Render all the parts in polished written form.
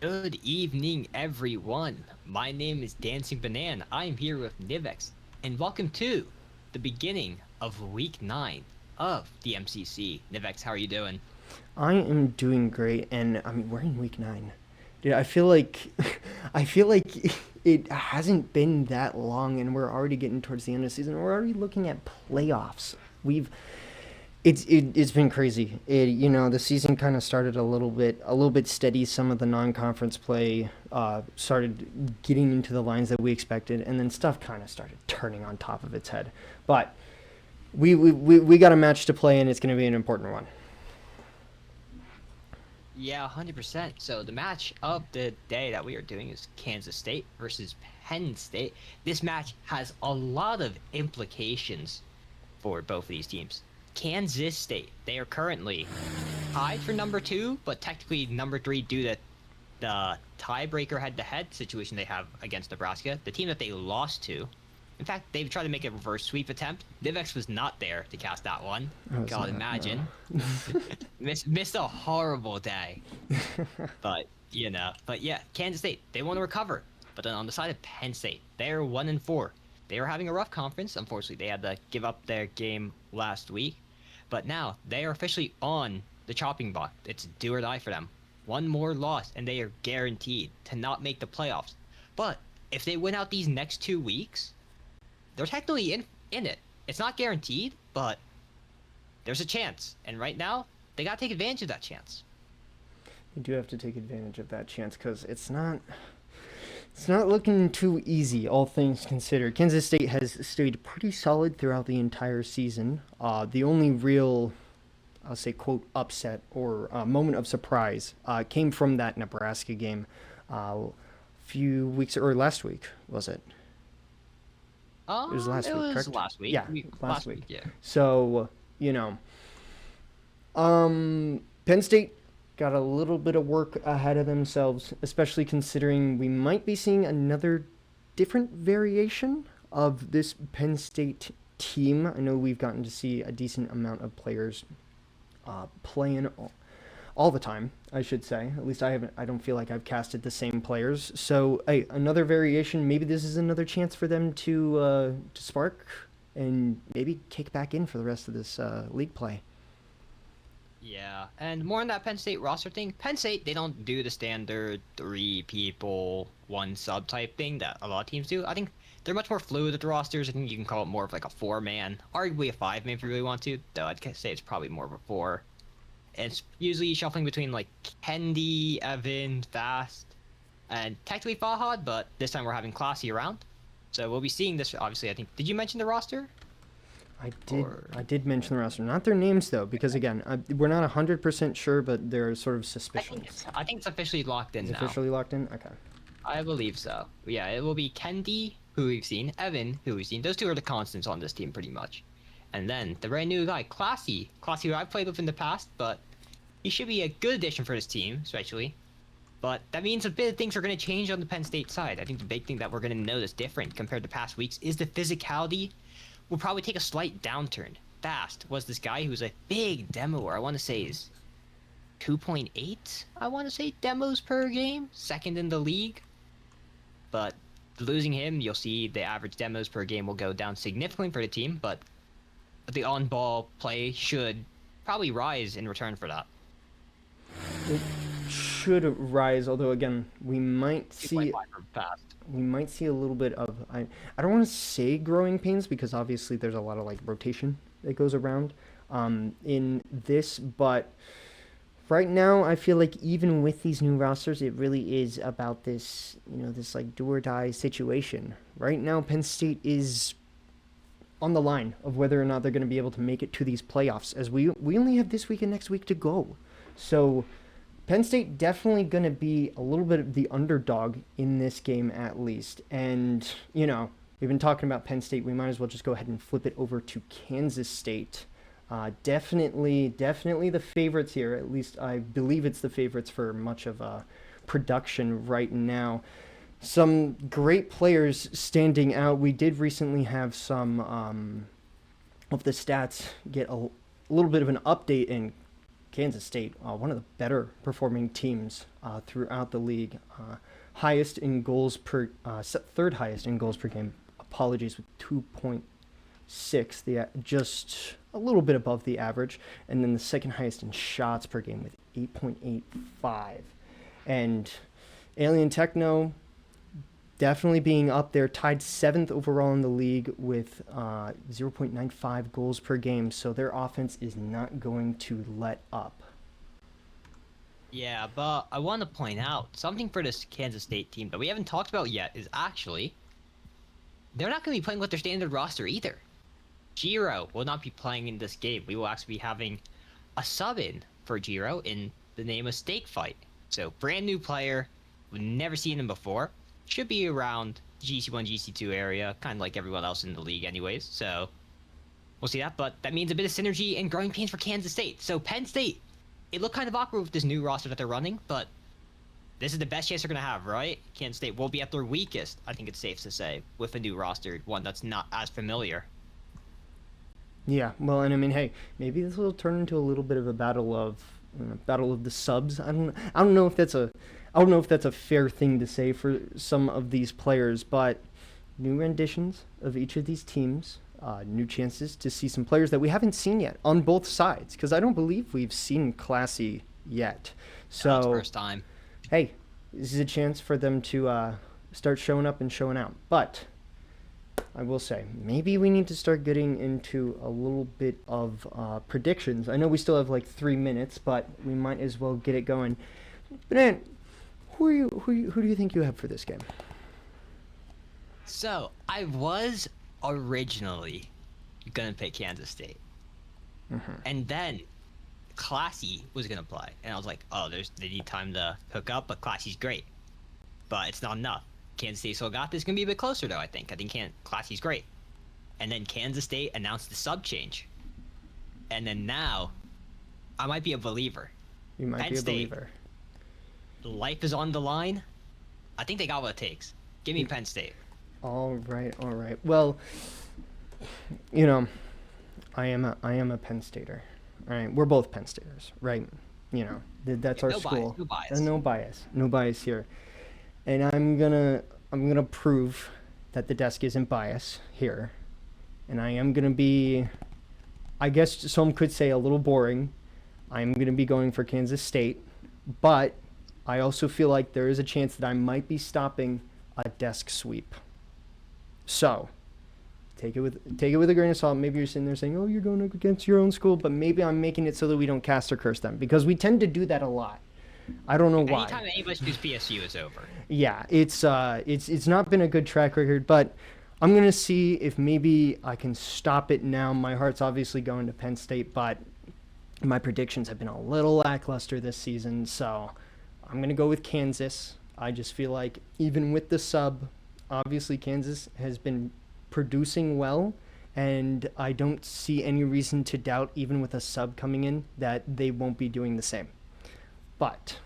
Good evening, everyone. My name is Dancing Banana. I'm here with Nivex, and welcome to the beginning of week 9 of the MCC. Nivex, how are you doing? I am doing great, and I mean we're in week 9. Dude, I feel like I feel like it hasn't been that long, and we're already getting towards the end of the season. We're already looking at playoffs. We've it's been crazy. The season kind of started a little bit steady. Some of the non-conference play started getting into the lines that we expected, and then stuff kind of started turning on top of its head. But we got a match to play, and it's going to be an important one. Yeah, 100%. So the match of the day that we are doing is Kansas State versus Penn State. This match has a lot of implications for both of these teams. Kansas State, they are currently tied for number 2, but technically number 3 due to the tiebreaker head-to-head situation they have against Nebraska, the team that they lost to. In fact, they've tried to make a reverse sweep attempt. Divex was not there to cast that one. I was God, not. No. imagine. Missed a horrible day. But yeah, Kansas State, they want to recover. But then on the side of Penn State, they're 1-4. They were having a rough conference. Unfortunately, they had to give up their game last week. But now they are officially on the chopping block. It's do or die for them. One more loss, and they are guaranteed to not make the playoffs. But if they win out these next 2 weeks, they're technically in it. It's not guaranteed, but there's a chance. And right now, they gotta take advantage of that chance. You do have to take advantage of that chance because it's not looking too easy, all things considered. Kansas State has stayed pretty solid throughout the entire season. The only real, I'll say, quote, upset or moment of surprise came from that Nebraska game few weeks, or last week, was it? It was last It week, was correct? last week. Yeah, last Last week. week, yeah. So, Penn State got a little bit of work ahead of themselves, especially considering we might be seeing another different variation of this Penn State team. I know we've gotten to see a decent amount of players playing all the time, I should say. At least I haven't. I don't feel like I've casted the same players. So, hey, another variation. Maybe this is another chance for them to spark and maybe kick back in for the rest of this league play. Yeah, and more on that Penn State roster thing. Penn State, they don't do the standard 3 people, 1 sub type thing that a lot of teams do. I think they're much more fluid with the rosters. I think you can call it more of like a 4-man, arguably a 5-man if you really want to, though I'd say it's probably more of a 4. And it's usually shuffling between like Kendi, Evan, Fast, and technically Fahad, but this time we're having Classy around. So we'll be seeing this, obviously, I think. Did you mention the roster? I did. Or I did mention the roster, not their names though, because again, we're not 100% sure, but there are sort of suspicions. I think it's officially locked in Is it now. officially locked in? Okay. I believe so. Yeah, it will be Kendi, who we've seen, Evan, who we've seen. Those two are the constants on this team, pretty much. And then the brand new guy, Classy. Classy, who I've played with in the past, but he should be a good addition for this team, especially. But that means a bit of things are going to change on the Penn State side. I think the big thing that we're going to notice different compared to past weeks is the physicality will probably take a slight downturn. Fast was this guy who's a big demoer. I want to say is 2.8, I want to say, demos per game, second in the league. But losing him, you'll see the average demos per game will go down significantly for the team, but the on-ball play should probably rise in return for that. It should rise, although again, see 2.5 for fast. we might see a little bit of I don't want to say growing pains because obviously there's a lot of like rotation that goes around in this, but right now I feel like even with these new rosters, it really is about this like do or die situation. Right now, Penn State is on the line of whether or not they're going to be able to make it to these playoffs, as we only have this week and next week to go. So Penn State definitely going to be a little bit of the underdog in this game at least. And, we've been talking about Penn State. We might as well just go ahead and flip it over to Kansas State. Definitely the favorites here. At least I believe it's the favorites for much of production right now. Some great players standing out. We did recently have some of the stats get a little bit of an update, and Kansas State, one of the better performing teams throughout the league. Highest in goals per, third highest in goals per game. Apologies, with 2.6, just a little bit above the average, and then the second highest in shots per game with 8.85. And Alien Techno definitely being up there, tied 7th overall in the league with 0.95 goals per game. So their offense is not going to let up. Yeah, but I want to point out something for this Kansas State team that we haven't talked about yet is actually they're not going to be playing with their standard roster either. Giro will not be playing in this game. We will actually be having a sub in for Giro in the name of Steak Fight. So brand new player, we've never seen him before. Should be around GC1, GC2 area, kind of like everyone else in the league anyways. So we'll see that, but that means a bit of synergy and growing pains for Kansas State. So Penn State, it looked kind of awkward with this new roster that they're running, but this is the best chance they're going to have, right? Kansas State will be at their weakest, I think it's safe to say, with a new roster, one that's not as familiar. Yeah, well, and I mean, hey, maybe this will turn into a little bit of a battle of the subs. I don't know if that's a fair thing to say for some of these players, but new renditions of each of these teams, new chances to see some players that we haven't seen yet on both sides, because I don't believe we've seen Classy yet. So That's first time. Hey, this is a chance for them to start showing up and showing out. But I will say, maybe we need to start getting into a little bit of predictions. I know we still have like 3 minutes, but we might as well get it going. But who do you think you have for this game? So I was originally gonna pick Kansas State, and then Classy was gonna play, and I was like, oh, they need time to hook up, but Classy's great, but it's not enough. Kansas State still got this. Gonna be a bit closer though. I think Classy's great, and then Kansas State announced the sub change, and then now I might be a believer. You might Penn be a State, believer. life is on the line. I think they got what it takes. Give me Penn State. All right. Well, you know, I am a Penn Stater. All right, we're both Penn Staters, right? You know, that's our school. No bias. No bias here. And I'm gonna prove that the desk isn't biased here, and I am gonna be, I guess some could say, a little boring. I'm gonna be going for Kansas State, but I also feel like there is a chance that I might be stopping a desk sweep. So take it with a grain of salt. Maybe you're sitting there saying, "Oh, you're going against your own school," but maybe I'm making it so that we don't cast or curse them, because we tend to do that a lot. I don't know why. Anytime anybody chooses PSU, it's over. Yeah, it's not been a good track record, but I'm gonna see if maybe I can stop it now. My heart's obviously going to Penn State, but my predictions have been a little lackluster this season, so I'm gonna go with Kansas. I just feel like even with the sub, obviously Kansas has been producing well, and I don't see any reason to doubt, even with a sub coming in, that they won't be doing the same. But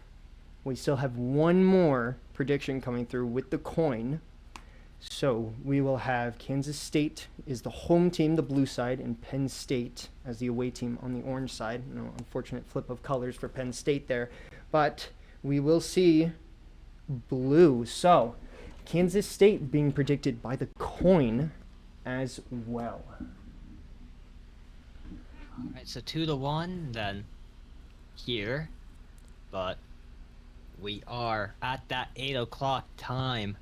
we still have one more prediction coming through with the coin. So we will have Kansas State is the home team, the blue side, and Penn State as the away team on the orange side. No unfortunate flip of colors for Penn State there. But we will see blue. So Kansas State being predicted by the coin as well. All right, so 2-1 then here, but we are at that 8 o'clock time,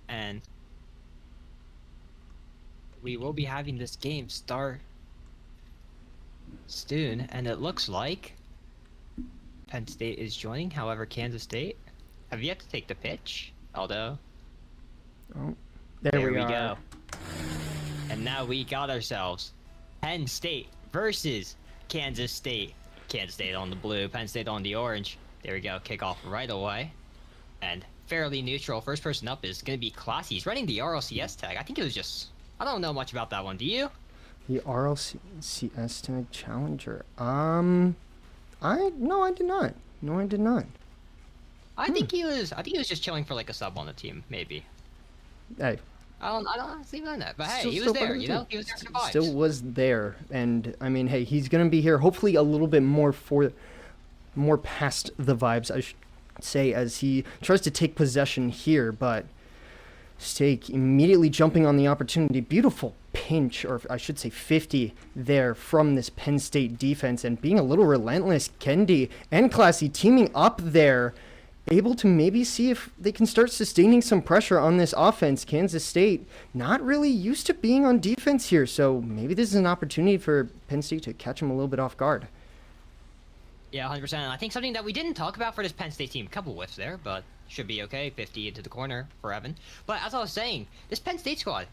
and we will be having this game start soon, and it looks like Penn State is joining. However, Kansas State have yet to take the pitch, although Oh, there we are. go. And now we got ourselves Penn State versus Kansas State. Kansas State on the blue, Penn State on the orange. There we go, kickoff right away. And fairly neutral. First person up is going to be Classy. He's running the RLCS tag. I think it was just, I don't know much about that one. Do you? The RLCS tag challenger. No, I did not. I think he was just chilling for like a sub on the team, maybe. Hey, I don't honestly know that, but hey, Still, he was still part there. of the You team. know, he was there for the Still vibes. was there, and I mean, hey, he's gonna be here. Hopefully, a little bit more for more past the vibes, I should say, as he tries to take possession here, but Stake immediately jumping on the opportunity. Beautiful pinch, or I should say 50 there from this Penn State defense, and being a little relentless. Kendi and Classy teaming up there, able to maybe see if they can start sustaining some pressure on this offense. Kansas State not really used to being on defense here, so maybe this is an opportunity for Penn State to catch them a little bit off guard. Yeah, 100%. I think something that we didn't talk about for this Penn State team, a couple whiffs there, but should be okay. 50 into the corner for Evan. But as I was saying, this Penn State squad,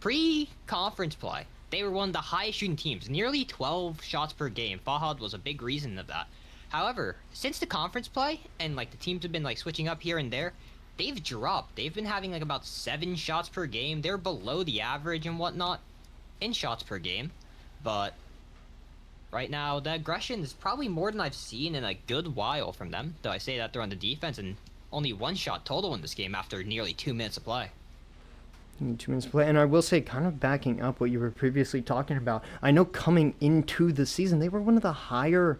pre-conference play, they were one of the highest shooting teams, nearly 12 shots per game. Fahad was a big reason of that. However, since the conference play, and like the teams have been like switching up here and there, they've dropped. They've been having like about 7 shots per game. They're below the average and whatnot in shots per game. But right now, the aggression is probably more than I've seen in a good while from them. Though I say that they're on the defense and only 1 shot total in this game after nearly 2 minutes of play. 2 minutes to play, and I will say, kind of backing up what you were previously talking about, I know coming into the season, they were one of the higher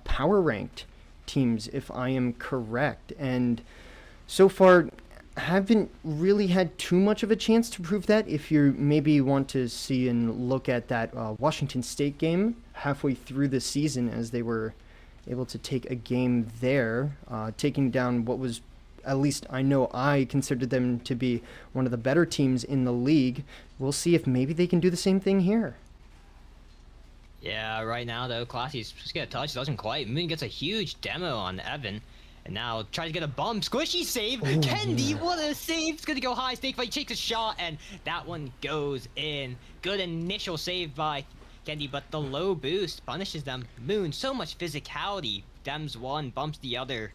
power ranked teams, if I am correct, and so far haven't really had too much of a chance to prove that. If you maybe want to see and look at that Washington State game halfway through the season, as they were able to take a game there, taking down what was, at least I know I considered them to be one of the better teams in the league. We'll see if maybe they can do the same thing here. Yeah, right now though, Classy's just get a touch, doesn't quite. Moon gets a huge demo on Evan. And now tries to get a bump. Squishy save. Kendi, yeah. what a save. It's going to go high. Snake fight takes a shot, and that one goes in. Good initial save by Kendi, but the low boost punishes them. Moon, so much physicality. Dems one, bumps the other.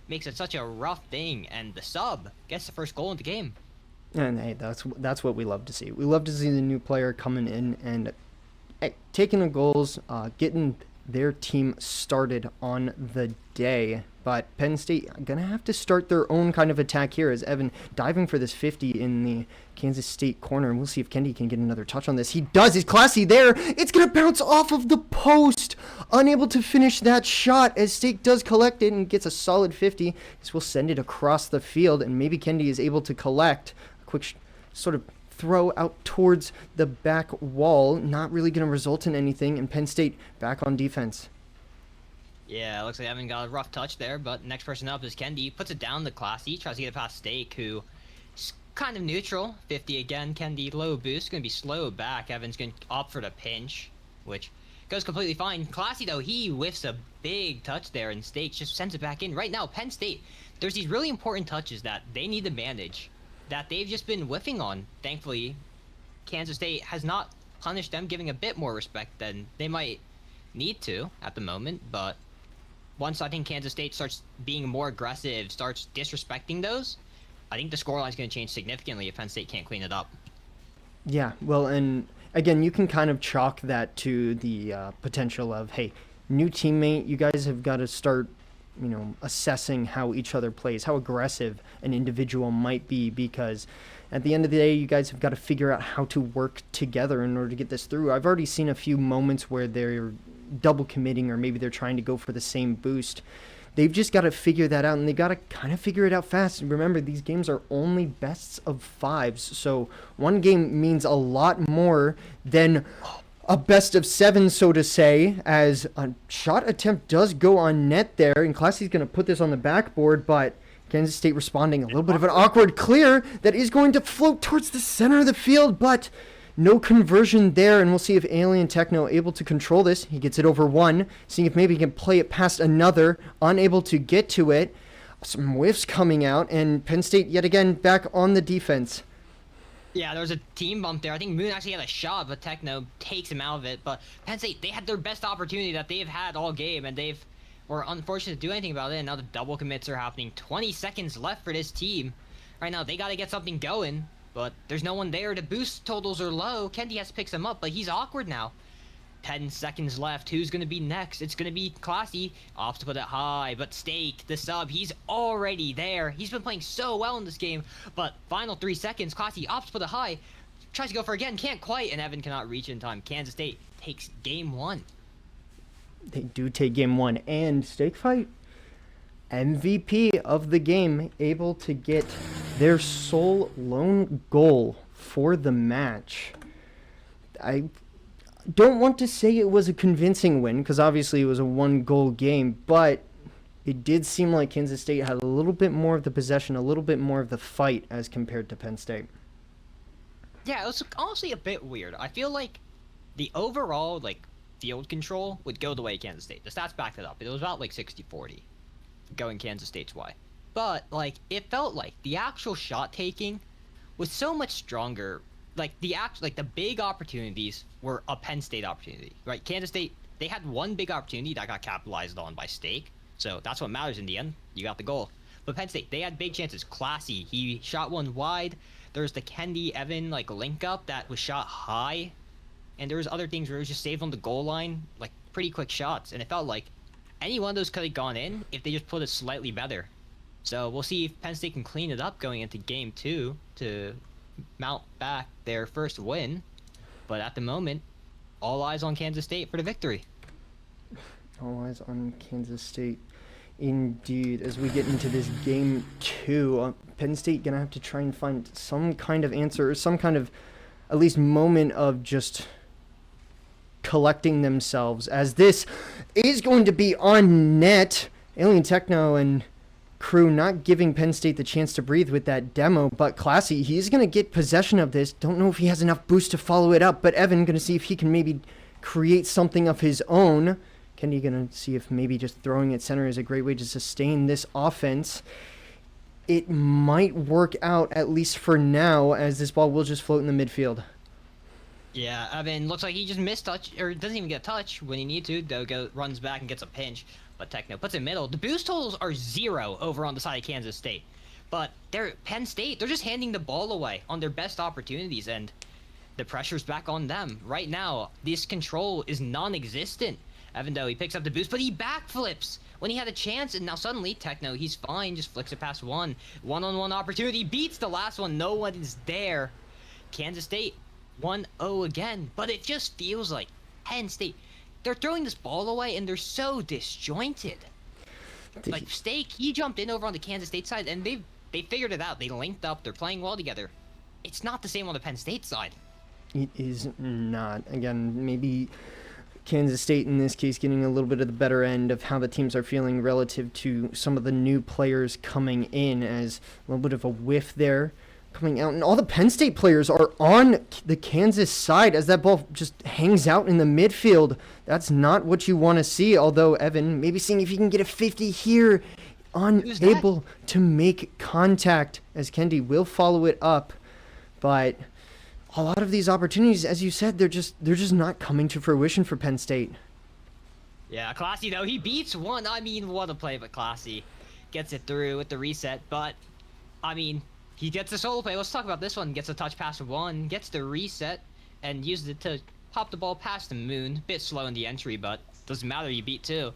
Makes it such a rough thing, and the sub gets the first goal in the game. And hey, that's what we love to see. We love to see the new player coming in and taking the goals, getting their team started on the day. But Penn State gonna have to start their own kind of attack here, as Evan diving for this 50 in the Kansas State corner, and we'll see if Kendi can get another touch on this. He does. He's Classy there. It's gonna bounce off of the post, unable to finish that shot, as State does collect it and gets a solid 50. This will send it across the field, and maybe Kendi is able to collect a quick sort of throw out towards the back wall. Not really gonna result in anything, and Penn State back on defense. Yeah, looks like Evan got a rough touch there, but next person up is Kendi. Puts it down to Classy, tries to get it past Stake, who is kind of neutral. 50 again, Kendi low boost, gonna be slow back. Evan's gonna opt for the pinch, which goes completely fine. Classy though, he whiffs a big touch there, and Stake just sends it back in. Right now, Penn State, there's these really important touches that they need to manage, that they've just been whiffing on. Thankfully, Kansas State has not punished them, giving a bit more respect than they might need to at the moment, but once I think Kansas State starts being more aggressive, starts disrespecting those, I think the scoreline's going to change significantly if Penn State can't clean it up. Yeah, well, and again, you can kind of chalk that to the potential of, hey, new teammate, you guys have got to start, assessing how each other plays, how aggressive an individual might be, because at the end of the day, you guys have got to figure out how to work together in order to get this through. I've already seen a few moments where they're double committing, or maybe they're trying to go for the same boost. They've just got to figure that out, and they got to kind of figure it out fast. And remember, these games are only bests of 5s, so one game means a lot more than a best of 7, so to say, as a shot attempt does go on net there, and Classy's going to put this on the backboard, but Kansas State responding, a little bit of an awkward clear that is going to float towards the center of the field, but no conversion there, and we'll see if Alien Techno able to control this. He gets it over one, seeing if maybe he can play it past another, unable to get to it. Some whiffs coming out, and Penn State yet again back on the defense. Yeah, there was a team bump there. I think Moon actually had a shot, but Techno takes him out of it. But Penn State, they had their best opportunity that they've had all game, and they've were unfortunate to do anything about it, and now the double commits are happening. 20 seconds left for this team. Right now, they got to get something going. But there's no one there to boost totals are low. Kendi has to pick some up, but he's awkward now. 10 seconds left. Who's going to be next? It's going to be Classy. Opts to put it high, but Stake, the sub, he's already there. He's been playing so well in this game, but final 3 seconds, Classy opts to put it high. Tries to go for again, can't quite, and Evan cannot reach in time. Kansas State takes game 1. They do take game 1, and Stake Fight, MVP of the game, able to get their sole lone goal for the match. I don't want to say it was a convincing win, because obviously it was a 1-goal game, but it did seem like Kansas State had a little bit more of the possession, a little bit more of the fight as compared to Penn State. Yeah, it was honestly a bit weird. I feel like the overall, field control would go the way of Kansas State. The stats backed it up. It was about, 60-40 going Kansas State's way. But, it felt like the actual shot taking was so much stronger. The big opportunities were a Penn State opportunity, right? Kansas State, they had one big opportunity that got capitalized on by Stake, so that's what matters in the end. You got the goal. But Penn State, they had big chances. Classy, he shot one wide. There's the Kendi Evan link up that was shot high, and there was other things where it was just saved on the goal line, pretty quick shots, and it felt like any one of those could have gone in if they just put it slightly better. So we'll see if Penn State can clean it up going into game 2 to mount back their first win, but at the moment, all eyes on Kansas State for the victory. All eyes on Kansas State, indeed. As we get into this game 2, Penn State gonna have to try and find some kind of answer, or some kind of, at least, moment of just collecting themselves, as this is going to be on net. Alien Techno and crew not giving Penn State the chance to breathe with that demo, but Classy, he's going to get possession of this. Don't know if he has enough boost to follow it up, but Evan going to see if he can maybe create something of his own. Kenny going to see if maybe just throwing at center is a great way to sustain this offense. It might work out, at least for now, as this ball will just float in the midfield. Yeah, Evan looks like he just missed touch, or doesn't even get a touch when he needs to, though runs back and gets a pinch. But Techno puts it in middle. The boost totals are 0 over on the side of Kansas State. But Penn State, they're just handing the ball away on their best opportunities, and the pressure's back on them. Right now, this control is non-existent. Evan, though, he picks up the boost, but he backflips when he had a chance, and now suddenly, Techno, he's fine, just flicks it past one. One-on-one opportunity, beats the last one, no one is there. Kansas State, 1-0 again, but it just feels like Penn State, they're throwing this ball away, and they're so disjointed. Stake, he jumped in over on the Kansas State side, and they figured it out. They linked up. They're playing well together. It's not the same on the Penn State side. It is not. Again, maybe Kansas State in this case getting a little bit of the better end of how the teams are feeling relative to some of the new players coming in, as a little bit of a whiff there coming out, and all the Penn State players are on the Kansas side as that ball just hangs out in the midfield. That's not what you want to see, although Evan maybe seeing if he can get a 50 here, unable to make contact, as Kendi will follow it up. But a lot of these opportunities, as you said, they're just not coming to fruition for Penn State. Yeah, Classy, though, he beats one. I mean, what a play, but Classy gets it through with the reset. But, I mean, he gets a solo play. Let's talk about this one. Gets a touch past one, gets the reset, and uses it to pop the ball past the moon. Bit slow in the entry, but doesn't matter. You beat 2.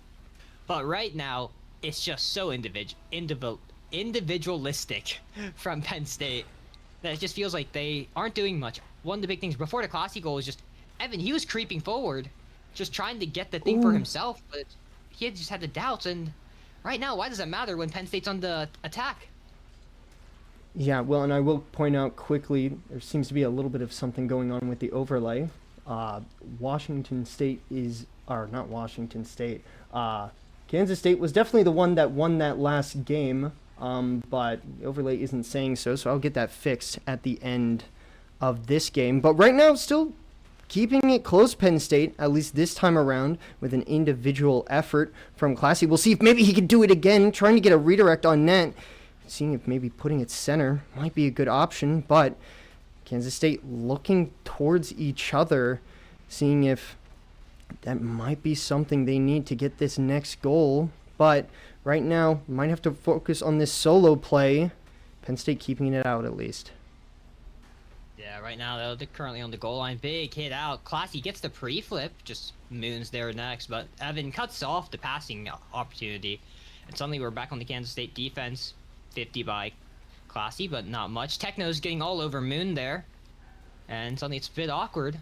But right now, it's just so individualistic from Penn State that it just feels like they aren't doing much. One of the big things before the Classy goal was just Evan. He was creeping forward, just trying to get the thing for himself, but he just had the doubts. And right now, why does it matter when Penn State's on the attack? Yeah, well, and I will point out quickly, there seems to be a little bit of something going on with the overlay. Washington State is, or not Washington State, Kansas State was definitely the one that won that last game, but the overlay isn't saying so, so I'll get that fixed at the end of this game. But right now, still keeping it close, Penn State, at least this time around, with an individual effort from Classy. We'll see if maybe he can do it again, trying to get a redirect on net. Seeing if maybe putting it center might be a good option, but Kansas State looking towards each other, seeing if that might be something they need to get this next goal. But right now, might have to focus on this solo play. Penn State keeping it out at least. Yeah, right now though, they're currently on the goal line. Big hit out. Classy gets the pre-flip. Just Moon's there next, but Evan cuts off the passing opportunity. And suddenly we're back on the Kansas State defense. 50 by Classy, but not much. Techno's getting all over Moon there. And suddenly it's a bit awkward.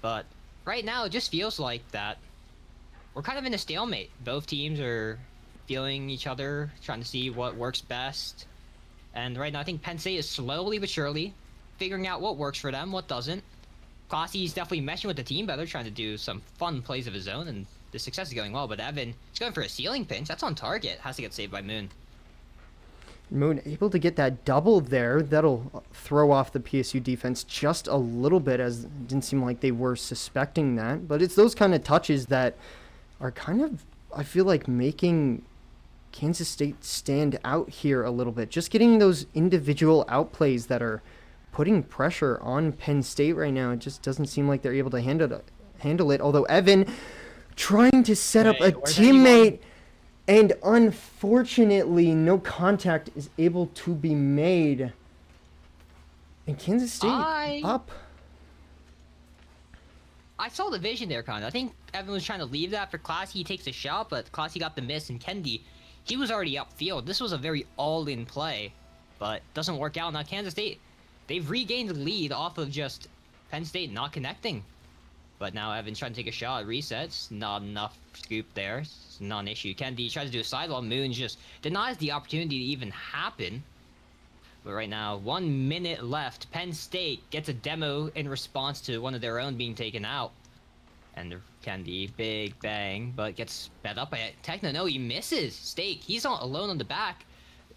But right now it just feels like that we're kind of in a stalemate. Both teams are feeling each other, trying to see what works best. And right now I think Penn State is slowly but surely figuring out what works for them, what doesn't. Classy's definitely meshing with the team better, trying to do some fun plays of his own, and the success is going well. But Evan is going for a ceiling pinch. That's on target. Has to get saved by Moon. Moon able to get that double there. That'll throw off the PSU defense just a little bit, as it didn't seem like they were suspecting that. But it's those kind of touches that are kind of, I feel like, making Kansas State stand out here a little bit. Just getting those individual outplays that are putting pressure on Penn State right now. It just doesn't seem like they're able to handle it. Although Evan trying to set up a teammate, and unfortunately no contact is able to be made. And Kansas State up. I saw the vision there, kind of. I think Evan was trying to leave that for Classy. He takes a shot, but Classy got the miss, and Kendi, he was already upfield. This was a very all-in play, but doesn't work out. Now Kansas State, they've regained the lead off of just Penn State not connecting. But now Evan's trying to take a shot, resets, not enough scoop there. It's not an issue. Kendi tries to do a sidewall. Moon just denies the opportunity to even happen. But right now, 1 minute left. Penn State gets a demo in response to one of their own being taken out. And Kendi, big bang, but gets sped up by Techno. No, he misses. Stake, he's not alone on the back.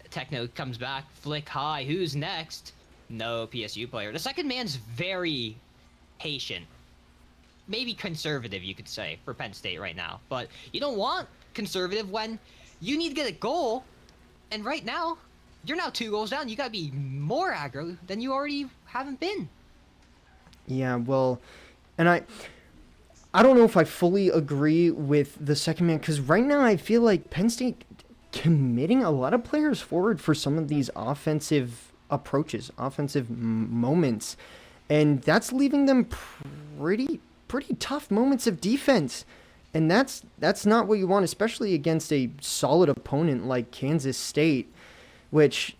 Techno comes back, flick high. Who's next? No PSU player. The second man's very patient. Maybe conservative, you could say, for Penn State right now. But you don't want conservative when you need to get a goal. And right now, you're now 2 goals down. You gotta be more aggro than you already haven't been. Yeah, well, and I don't know if I fully agree with the second man, because right now I feel like Penn State committing a lot of players forward for some of these offensive approaches, offensive moments, and that's leaving them pretty tough moments of defense. And that's not what you want, especially against a solid opponent like Kansas State, which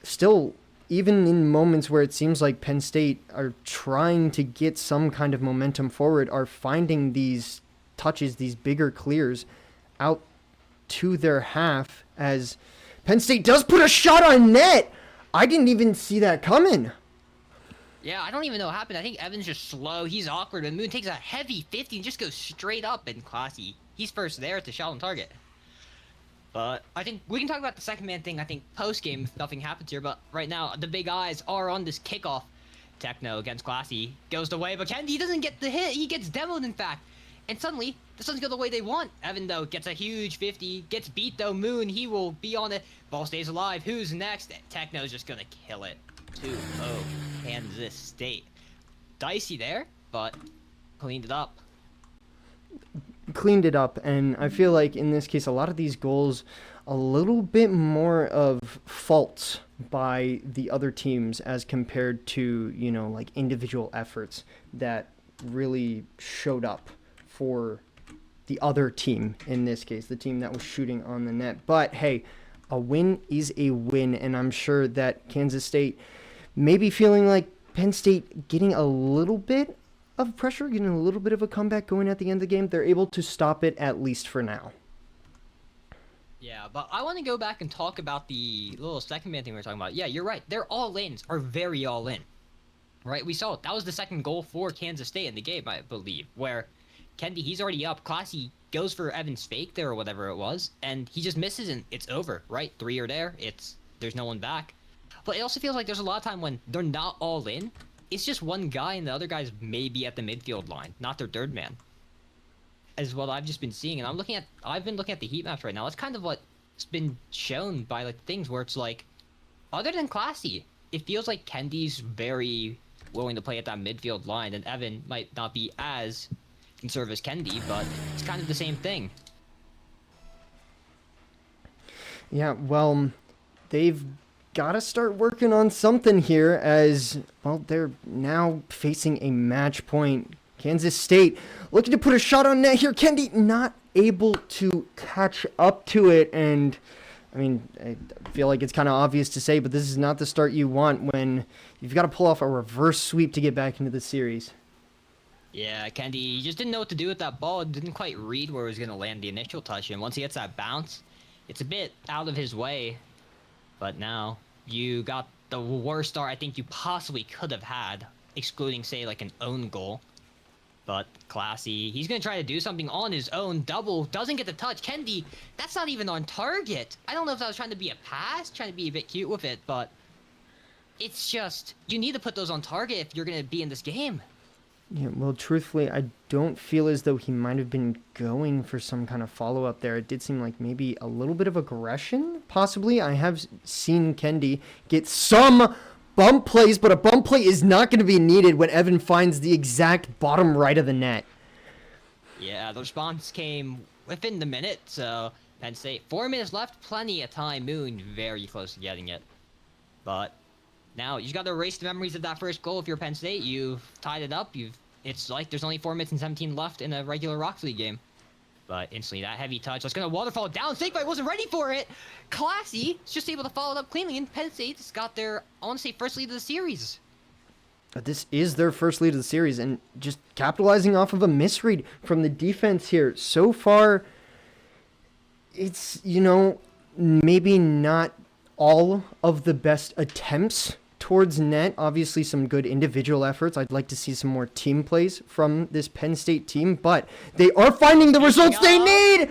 still, even in moments where it seems like Penn State are trying to get some kind of momentum forward, are finding these touches, these bigger clears out to their half, as Penn State does put a shot on net. I didn't even see that coming. Yeah, I don't even know what happened. I think Evan's just slow. He's awkward. And Moon takes a heavy 50 and just goes straight up. And Classy, he's first there at the shot on target. But I think we can talk about the second man thing, I think, post-game if nothing happens here. But right now, the big eyes are on this kickoff. Techno against Classy goes the way, but Kendi doesn't get the hit. He gets demoed, in fact. And suddenly, this doesn't go the way they want. Evan, though, gets a huge 50. Gets beat, though. Moon, he will be on it. Ball stays alive. Who's next? Techno's just going to kill it. 2-0 Kansas State. Dicey there, but cleaned it up. And I feel like in this case, a lot of these goals, a little bit more of faults by the other teams as compared to, like individual efforts that really showed up for the other team, in this case, the team that was shooting on the net. But hey, a win is a win, and I'm sure that Kansas State maybe feeling like Penn State getting a little bit of pressure, getting a little bit of a comeback going at the end of the game. They're able to stop it, at least for now. Yeah, but I want to go back and talk about the little second man thing we were talking about. Yeah, you're right. Their all-ins are very all-in. Right? We saw it. That was the second goal for Kansas State in the game, I believe, where Kendi, he's already up. Classy goes for Evan's fake there or whatever it was, and he just misses and it's over, right? 3 are there. There's no one back. But it also feels like there's a lot of time when they're not all in. It's just one guy and the other guy's maybe at the midfield line, not their third man. As what I've just been seeing, and I've been looking at the heat maps right now. It's kind of what's been shown by like things where it's like, other than Classy, it feels like Kendi's very willing to play at that midfield line, and Evan might not be as conservative as Kendi, but it's kind of the same thing. Yeah, well, they've gotta start working on something here as, well, they're now facing a match point. Kansas State looking to put a shot on net here. Kendi not able to catch up to it, and I mean, I feel like it's kind of obvious to say, but this is not the start you want when you've got to pull off a reverse sweep to get back into the series. Yeah, Kendi just didn't know what to do with that ball. Didn't quite read where it was going to land the initial touch, and once he gets that bounce, it's a bit out of his way. But now you got the worst start I think you possibly could have had, excluding, say, like an own goal. But Classy, he's going to try to do something on his own. Double, doesn't get the touch. Kendi, that's not even on target. I don't know if that was trying to be a pass, trying to be a bit cute with it, but it's just, you need to put those on target if you're going to be in this game. Yeah, well, truthfully, I don't feel as though he might have been going for some kind of follow-up there. It did seem like maybe a little bit of aggression, possibly. I have seen Kendi get some bump plays, but a bump play is not going to be needed when Evan finds the exact bottom right of the net. Yeah, the response came within the minute, so Penn State, 4 minutes left, plenty of time. Moon very close to getting it. But now, you just got to erase the memories of that first goal if you're Penn State. You've tied it up. It's like there's only 4 minutes and 17 left in a regular Rock League game. But instantly, that heavy touch, that's going to waterfall down. Snakebite wasn't ready for it. Classy is just able to follow it up cleanly, and Penn State's got their, I want to say, first lead of the series. This is their first lead of the series, and just capitalizing off of a misread from the defense here. So far, it's, maybe not all of the best attempts towards net. Obviously, some good individual efforts. I'd like to see some more team plays from this Penn State team, but they are finding the results they need.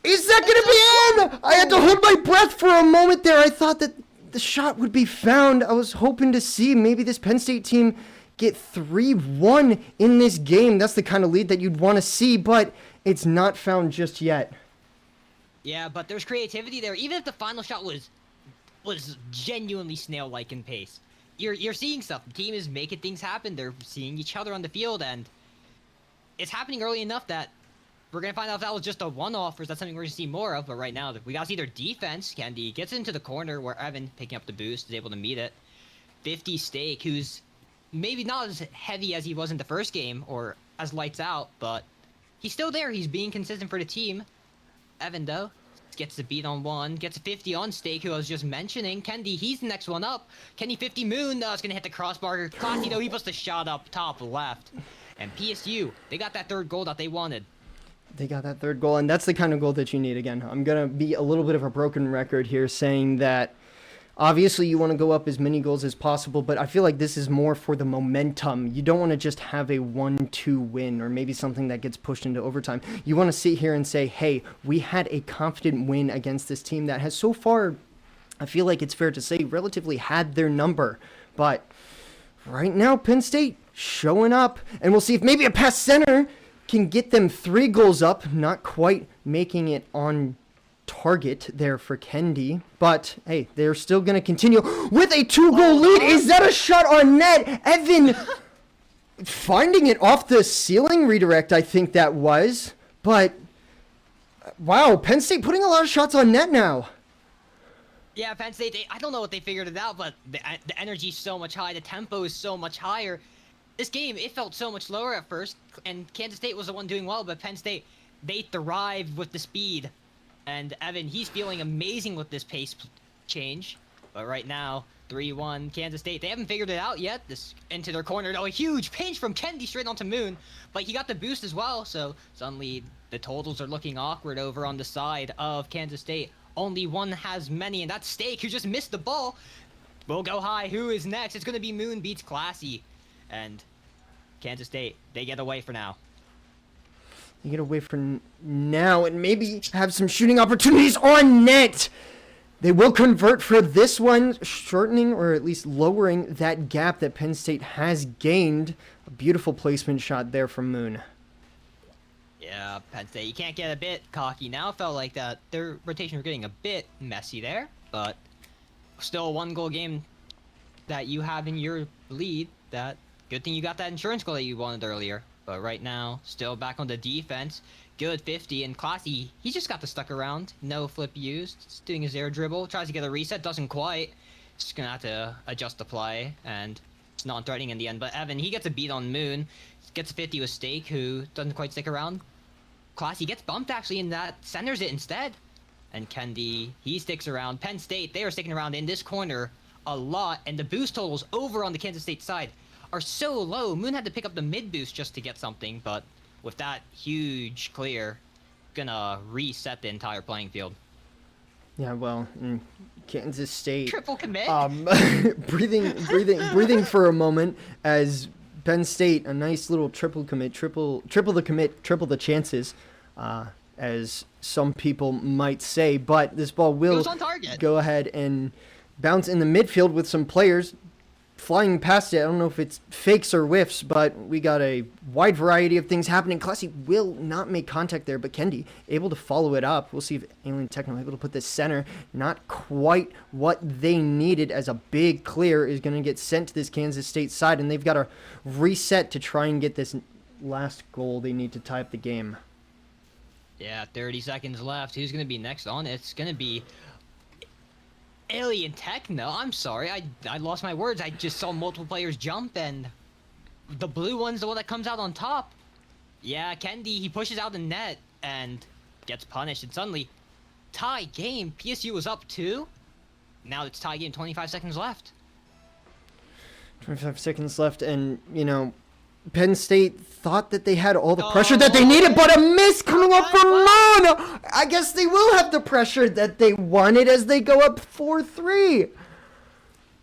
Is that going to be in? I had to hold my breath for a moment there. I thought that the shot would be found. I was hoping to see maybe this Penn State team get 3-1 in this game. That's the kind of lead that you'd want to see, but it's not found just yet. Yeah, but there's creativity there. Even if the final shot was genuinely snail-like in pace, you're seeing stuff. The team is making things happen. They're seeing each other on the field, and it's happening early enough that we're gonna find out if that was just a one-off or is that something we're gonna see more of. But right now, we gotta see their defense. Kendi gets into the corner where Evan, picking up the boost, is able to meet it. 50 Stake, who's maybe not as heavy as he was in the first game or as lights out, but he's still there. He's being consistent for the team. Evan, though, gets the beat on one, gets a 50 on Stake, who I was just mentioning. Kendi, he's the next one up. Kendi 50 Moon, it's gonna hit the crossbar. Classy, though, he puts the shot up top left. And PSU, they got that third goal that they wanted. They got that third goal, and that's the kind of goal that you need. Again, I'm going to be a little bit of a broken record here saying that obviously you want to go up as many goals as possible, but I feel like this is more for the momentum. You don't want to just have a 1-2 win or maybe something that gets pushed into overtime. You want to sit here and say, hey, we had a confident win against this team that has so far, I feel like it's fair to say, relatively had their number. But right now, Penn State showing up, and we'll see if maybe a pass center can get them 3 goals up, not quite making it on target there for Kendi, but hey, they're still going to continue with a 2-goal lead. Is that a shot on net? Evan finding it off the ceiling redirect, I think that was, but wow, Penn State putting a lot of shots on net now. Yeah, Penn State, I don't know what they figured it out, but the energy's so much high, the tempo is so much higher. This game, it felt so much lower at first, and Kansas State was the one doing well, but Penn State, they thrived with the speed. And Evan, he's feeling amazing with this pace change. But right now, 3-1 Kansas State. They haven't figured it out yet. This into their corner. Oh, a huge pinch from Kendi straight onto Moon. But he got the boost as well, so suddenly the totals are looking awkward over on the side of Kansas State. Only one has many, and that's Stake, who just missed the ball. We'll go high. Who is next? It's going to be Moon beats Classy. And Kansas State, they get away for now. You get away for now and maybe have some shooting opportunities on net. They will convert for this one, shortening or at least lowering that gap that Penn State has gained. A beautiful placement shot there from Moon. Yeah, Penn State, you can't get a bit cocky now. Felt like that their rotation were getting a bit messy there, but still a 1-goal game that you have in your lead. That good thing you got that insurance goal that you wanted earlier. But right now, still back on the defense. Good 50, and Classy, he just got the stuck around. No flip used. Just doing his air dribble. Tries to get a reset. Doesn't quite. Just gonna have to adjust the play, and it's not threatening in the end. But Evan, he gets a beat on Moon. Gets a 50 with Stake, who doesn't quite stick around. Classy gets bumped, actually, and that centers it instead. And Kendi, he sticks around. Penn State, they are sticking around in this corner a lot, and the boost totals over on the Kansas State side are so low. Moon had to pick up the mid boost just to get something, but with that huge clear, gonna reset the entire playing field. Yeah, well, in Kansas State, Triple commit. breathing for a moment as Penn State, a nice little triple commit, triple the commit, triple the chances, as some people might say. But this ball will go ahead and bounce in the midfield with some players flying past it. I don't know if it's fakes or whiffs, but we got a wide variety of things happening. Classy will not make contact there, but Kendi able to follow it up. We'll see if Alien Techno able to put this center. Not quite what they needed, as a big clear is going to get sent to this Kansas State side, and they've got to reset to try and get this last goal. They need to tie up the game. Yeah, 30 seconds left. Who's going to be next on? It's going to be Alien Techno. I'm sorry, I lost my words. I just saw multiple players jump, and the blue one's the one that comes out on top. Yeah, Kendi, he pushes out the net and gets punished, and suddenly tie game. PSU was up 2. Now it's tie game, 25 seconds left. 25 seconds left, and Penn State thought that they had all the pressure that they needed, but a miss coming up from Moon. I guess they will have the pressure that they wanted as they go up 4-3.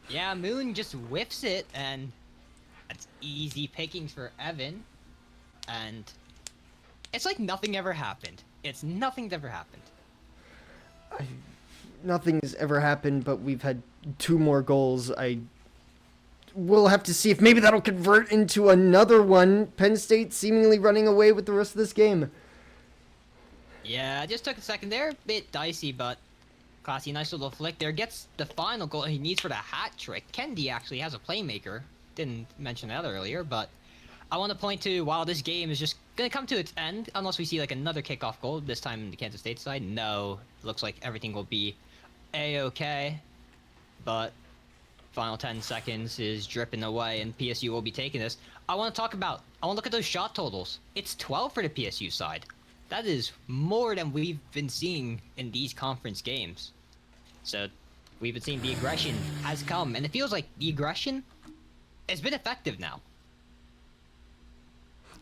Yeah, Moon just whiffs it, and that's easy pickings for Evan. And it's like nothing ever happened. It's nothing's ever happened. Nothing's ever happened, but we've had 2 more goals. We'll have to see if maybe that'll convert into another one. Penn State seemingly running away with the rest of this game. Yeah, just took a second there. Bit dicey, but Classy, nice little flick there. Gets the final goal he needs for the hat trick. Kendi actually has a playmaker. Didn't mention that earlier, but I want to point to, while this game is just going to come to its end, unless we see like another kickoff goal, this time in the Kansas State side. No, looks like everything will be A-okay, but final 10 seconds is dripping away, and PSU will be taking this. I want to look at those shot totals. It's 12 for the PSU side. That is more than we've been seeing in these conference games. So we've been seeing the aggression has come, and it feels like the aggression has been effective now.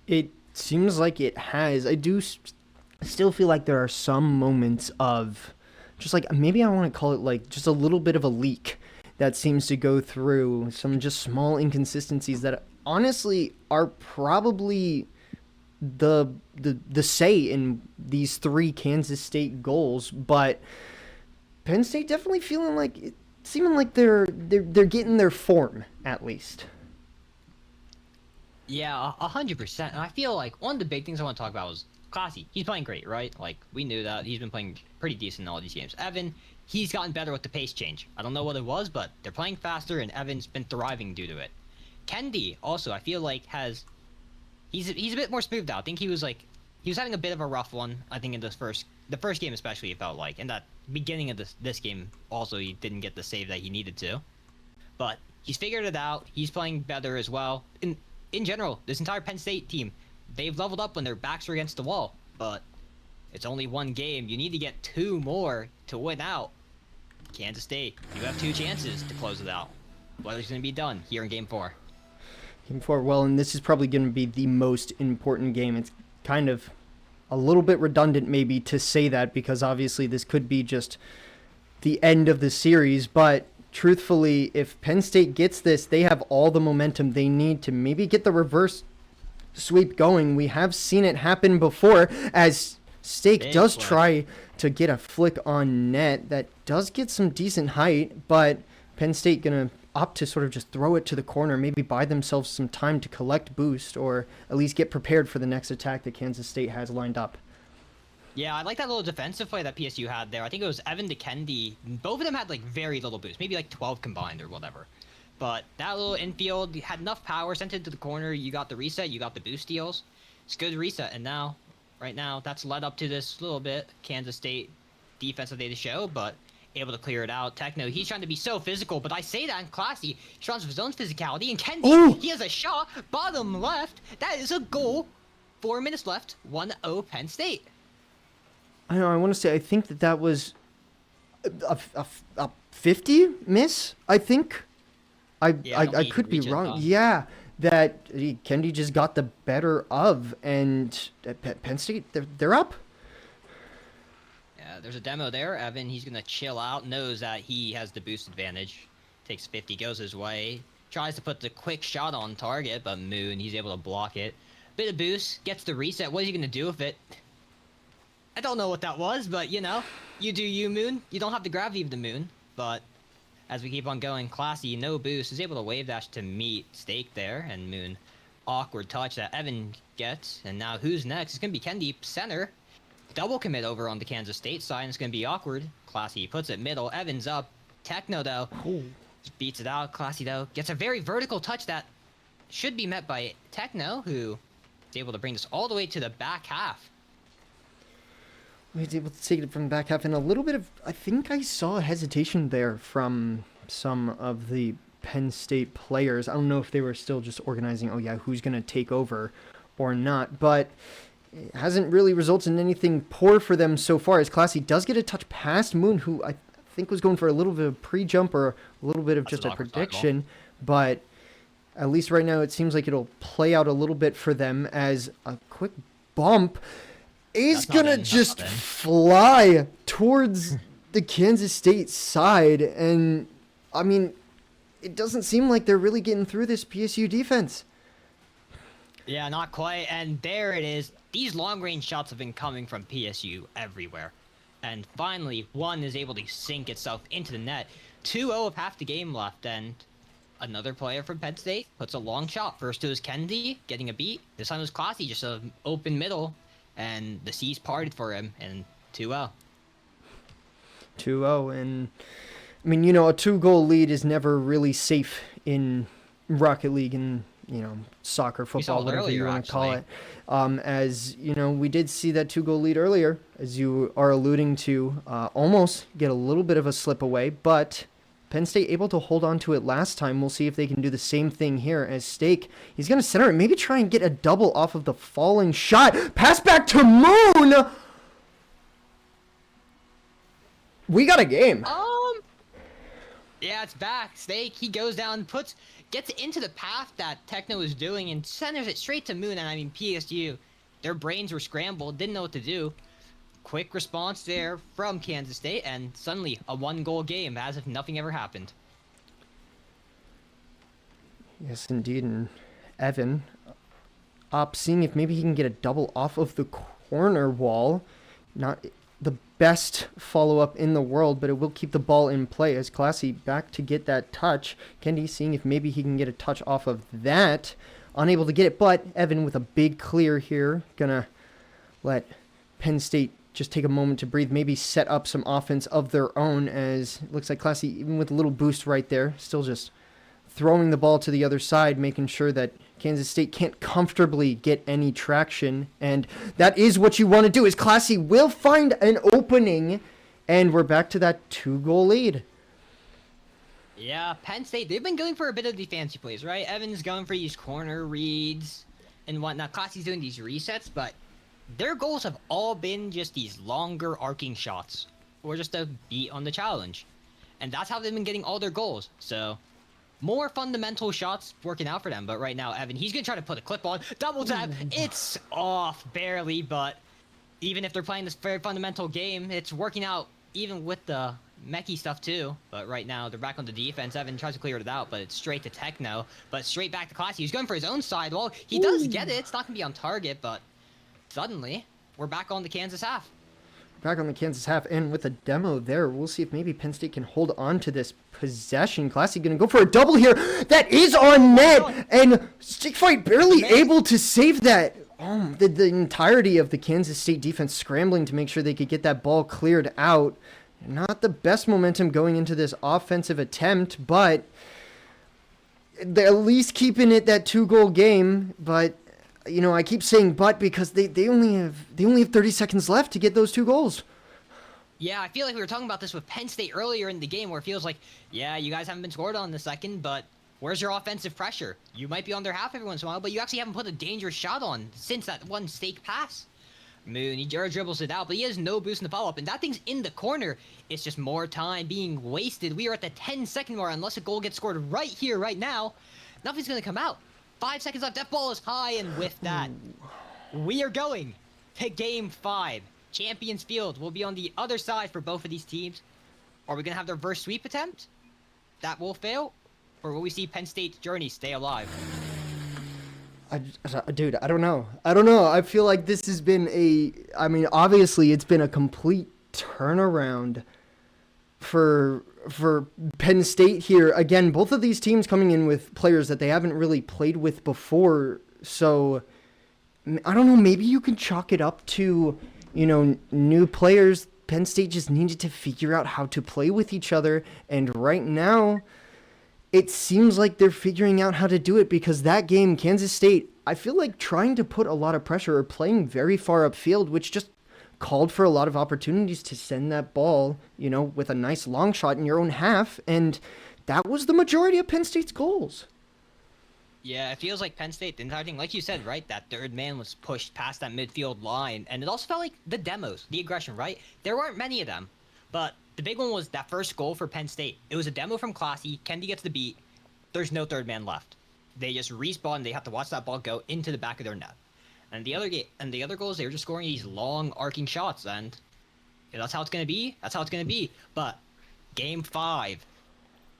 It seems like it has. I do still feel like there are some moments of just like, maybe I want to call it like just a little bit of a leak that seems to go through, some just small inconsistencies that honestly are probably the say in these 3 Kansas State goals. But Penn State definitely seeming like they're getting their form, at least. Yeah, 100%. And I feel like one of the big things I want to talk about was Classy. He's playing great, right? Like, we knew that. He's been playing pretty decent in all these games. Evan, he's gotten better with the pace change. I don't know what it was, but they're playing faster, and Evan's been thriving due to it. Kendi, also, I feel like he's a bit more smoothed out. I think he was having a bit of a rough one, I think, in the first game especially, it felt like. In that beginning of this game, also, he didn't get the save that he needed to. But he's figured it out. He's playing better as well. In general, this entire Penn State team, they've leveled up when their backs are against the wall, but it's only 1 game. You need to get 2 more to win out. Kansas State, you have 2 chances to close it out. What is going to be done here in Game 4? Game 4, well, and this is probably going to be the most important game. It's kind of a little bit redundant maybe to say that, because obviously this could be just the end of the series, but truthfully, if Penn State gets this, they have all the momentum they need to maybe get the reverse sweep going. We have seen it happen before, as Stake does try to get a flick on net that does get some decent height, but Penn State gonna opt to sort of just throw it to the corner, maybe buy themselves some time to collect boost, or at least get prepared for the next attack that Kansas State has lined up. Yeah, I like that little defensive play that PSU had there. I think it was Evan to Kendi. Both of them had like very little boost, maybe like 12 combined or whatever. But that little infield had enough power, sent it to the corner. You got the reset, you got the boost deals. It's good reset, and now right now. That's led up to this little bit Kansas State defensive day to show, but able to clear it out. Techno, he's trying to be so physical, but I say that in Classy. He runs with his own physicality, and Kendi, Oh! he has a shot, bottom left. That is a goal. 4 minutes left, 1-0 Penn State. I know. I want to say. I think that was a 50 miss. I think. Yeah, I don't I think he could can be reach it, wrong. though. Yeah, that Kendi just got the better of, and Penn State they're up. Yeah, there's a demo there. Evan, he's going to chill out, knows that he has the boost advantage. Takes 50, goes his way. Tries to put the quick shot on target, but Moon, he's able to block it. Bit of boost, gets the reset. What is he going to do with it? I don't know what that was, but, you know, you do you, Moon. You don't have the gravity of the Moon, but as we keep on going, Classy, no boost, is able to wave dash to meet Stake there, and Moon, awkward touch that Evan gets. And now who's next? It's going to be Kendi, center. Double commit over on the Kansas State side, and it's going to be awkward. Classy puts it middle. Evans up. Techno, though, just beats it out. Classy, though, gets a very vertical touch that should be met by Techno, who is able to bring this all the way to the back half. He's able to take it from the back half, and a little bit of, I think I saw a hesitation there from some of the Penn State players. I don't know if they were still just organizing, oh yeah, who's going to take over or not, but it hasn't really resulted in anything poor for them so far, as Classy does get a touch past Moon, who I think was going for a little bit of pre-jump or a little bit of just a prediction, but at least right now it seems like it'll play out a little bit for them, as a quick bump is gonna just fly towards the Kansas State side, and I mean, it doesn't seem like they're really getting through this PSU defense. Yeah, not quite, and there it is. These long-range shots have been coming from PSU everywhere. And finally, one is able to sink itself into the net. 2-0 of half the game left, and another player from Penn State puts a long shot. First it was Kendi getting a beat. This time it was Classy, just an open middle. And the seas parted for him, and 2-0. 2-0, and I mean, you know, a 2-goal lead is never really safe in Rocket League and, you know, soccer, football, whatever you want to call it. As, you know, we did see that 2-goal lead earlier, as you are alluding to, almost get a little bit of a slip away, but Penn State able to hold on to it last time. We'll see if they can do the same thing here, as Stake, he's going to center it, maybe try and get a double off of the falling shot. Pass back to Moon! We got a game. Yeah, it's back. Stake, he goes down, gets into the path that Techno is doing, and centers it straight to Moon. And I mean, PSU, their brains were scrambled, didn't know what to do. Quick response there from Kansas State, and suddenly a 1-goal game, as if nothing ever happened. Yes, indeed. And Evan up, seeing if maybe he can get a double off of the corner wall. Not the best follow-up in the world, but it will keep the ball in play, as Classy back to get that touch. Kendi seeing if maybe he can get a touch off of that. Unable to get it, but Evan with a big clear here. Gonna let Penn State just take a moment to breathe, maybe set up some offense of their own, as it looks like Classy, even with a little boost right there, still just throwing the ball to the other side, making sure that Kansas State can't comfortably get any traction. And that is what you want to do, is Classy will find an opening, and we're back to that 2-goal lead. Yeah, Penn State, they've been going for a bit of the fancy plays, right? Evan's going for these corner reads and whatnot. Classy's doing these resets, but their goals have all been just these longer arcing shots, or just a beat on the challenge. And that's how they've been getting all their goals. So, more fundamental shots working out for them. But right now, Evan, he's going to try to put a clip on. Double tap. It's off barely, but even if they're playing this very fundamental game, it's working out even with the mechie stuff too. But right now, they're back on the defense. Evan tries to clear it out, but it's straight to Techno. But straight back to Classy. He's going for his own side. Well, he does get it. It's not going to be on target, but suddenly, we're back on the Kansas half. Back on the Kansas half, and with a demo there, we'll see if maybe Penn State can hold on to this possession. Classy going to go for a double here. That is on net, and Stick Fight barely able to save that. The entirety of the Kansas State defense scrambling to make sure they could get that ball cleared out. Not the best momentum going into this offensive attempt, but they're at least keeping it that 2-goal game. But I keep saying but because they only have 30 seconds left to get those 2 goals. Yeah, I feel like we were talking about this with Penn State earlier in the game where it feels like, yeah, you guys haven't been scored on in the second, but where's your offensive pressure? You might be on their half every once in a while, but you actually haven't put a dangerous shot on since that one stake pass. Moon, he dribbles it out, but he has no boost in the follow-up, and that thing's in the corner. It's just more time being wasted. We are at the 10-second mark. Unless a goal gets scored right here, right now, nothing's going to come out. 5 seconds left. That ball is high, and with that, we are going to Game 5. Champions Field will be on the other side for both of these teams. Are we going to have the reverse sweep attempt? That will fail? Or will we see Penn State's journey stay alive? Dude, I don't know. I feel like this has been obviously it's been a complete turnaround for Penn State here. Again, both of these teams coming in with players that they haven't really played with before. So, I don't know, maybe you can chalk it up to, new players. Penn State just needed to figure out how to play with each other. And right now, it seems like they're figuring out how to do it because that game, Kansas State, I feel like trying to put a lot of pressure or playing very far upfield, which just called for a lot of opportunities to send that ball, with a nice long shot in your own half. And that was the majority of Penn State's goals. Yeah, it feels like Penn State, the entire thing, like you said, right? That third man was pushed past that midfield line. And it also felt like the demos, the aggression, right? There weren't many of them. But the big one was that first goal for Penn State. It was a demo from Classy. Kendi gets the beat. There's no third man left. They just respawn. They have to watch that ball go into the back of their net. And the other goals, they were just scoring these long arcing shots. And that's how it's gonna be. That's how it's gonna be. But Game 5,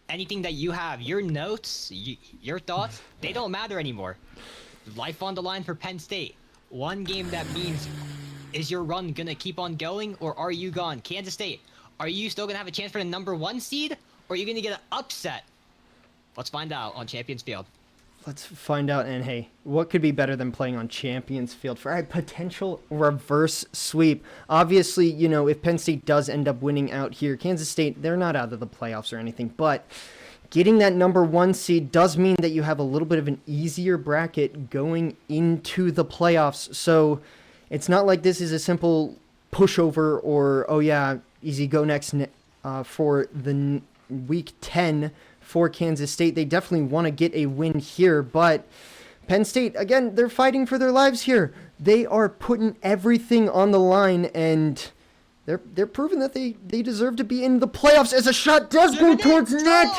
anything that you have, your notes, your thoughts, they don't matter anymore. Life on the line for Penn State. One game that means, is your run gonna keep on going, or are you gone? Kansas State, are you still gonna have a chance for the #1 seed, or are you gonna get an upset? Let's find out on Champions Field. Let's find out. And hey, what could be better than playing on Champions Field for a potential reverse sweep? Obviously, if Penn State does end up winning out here, Kansas State, they're not out of the playoffs or anything, but getting that #1 seed does mean that you have a little bit of an easier bracket going into the playoffs. So it's not like this is a simple pushover or, oh yeah, easy go next for the week 10 for Kansas State. They definitely want to get a win here, but Penn State, again, they're fighting for their lives here. They are putting everything on the line, and they're proving that they deserve to be in the playoffs as a shot does go towards net.